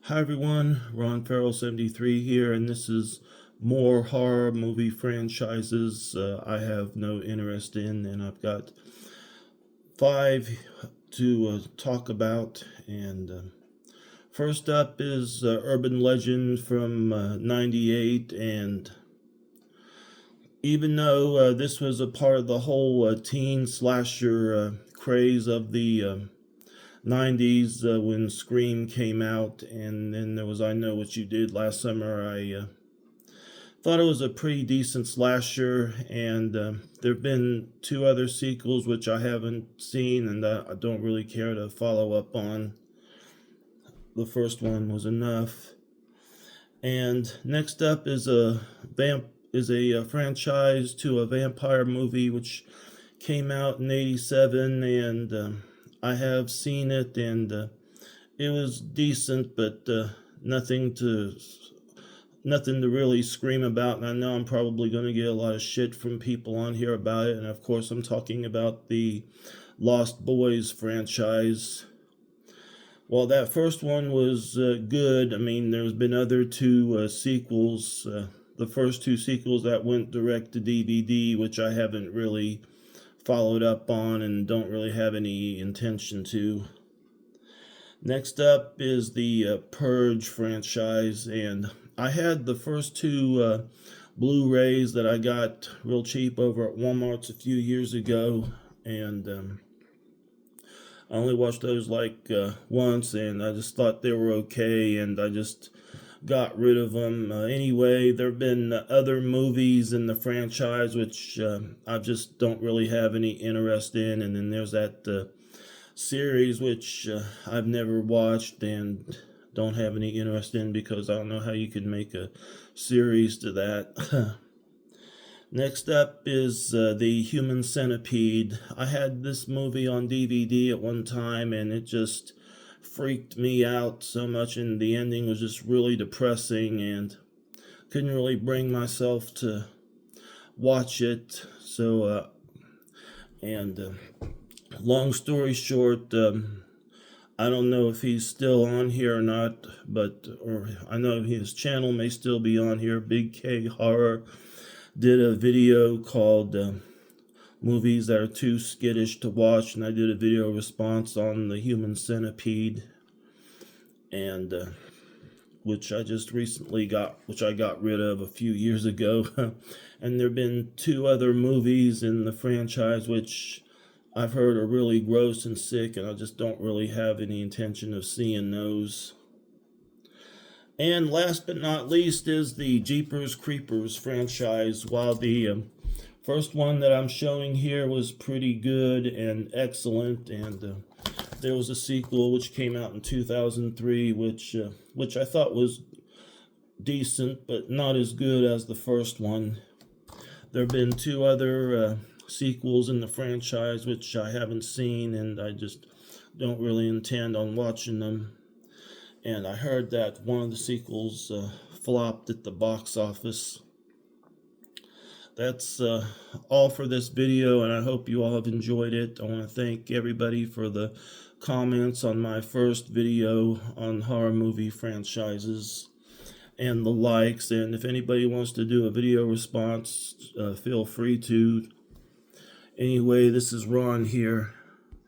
Hi everyone, Ron Farrell 73 here, and this is more horror movie franchises I have no interest in, and I've got five to talk about. And first up is Urban Legend from '98, and even though this was a part of the whole teen slasher craze of the 90s when Scream came out, and then there was I Know What You Did Last Summer. I thought it was a pretty decent slasher, and there have been two other sequels which I haven't seen, and I don't really care to follow up on. The first one was enough. And next up is a franchise to a vampire movie which came out in '87, and I have seen it, and it was decent, but nothing to really scream about. And I know I'm probably going to get a lot of shit from people on here about it. And of course, I'm talking about the Lost Boys franchise. While that first one was good, I mean, there's been other two sequels. The first two sequels that went direct to DVD, which I haven't really followed up on and don't really have any intention to. Next up is the Purge franchise, and I had the first two Blu-rays that I got real cheap over at Walmart's a few years ago, and I only watched those like once, and I just thought they were okay, and I just got rid of them. Anyway, there have been other movies in the franchise which I just don't really have any interest in, and then there's that series which I've never watched and don't have any interest in because I don't know how you could make a series to that. Next up is the Human Centipede. I had this movie on DVD at one time, and it just freaked me out so much, and the ending was just really depressing, and couldn't really bring myself to watch it. So, long story short, I don't know if he's still on here or not, or I know his channel may still be on here. Big K Horror did a video called Movies That Are Too Skittish to Watch, and I did a video response on the Human Centipede, and which I just recently which I got rid of a few years ago. And there have been two other movies in the franchise which I've heard are really gross and sick, and I just don't really have any intention of seeing those. And last but not least is the Jeepers Creepers franchise. While the first one that I'm showing here was pretty good and excellent, and there was a sequel which came out in 2003, which I thought was decent, but not as good as the first one. There have been two other sequels in the franchise which I haven't seen, and I just don't really intend on watching them. And I heard that one of the sequels flopped at the box office. That's all for this video, and I hope you all have enjoyed it. I want to thank everybody for the comments on my first video on horror movie franchises and the likes. And if anybody wants to do a video response, feel free to. Anyway, this is Ron here.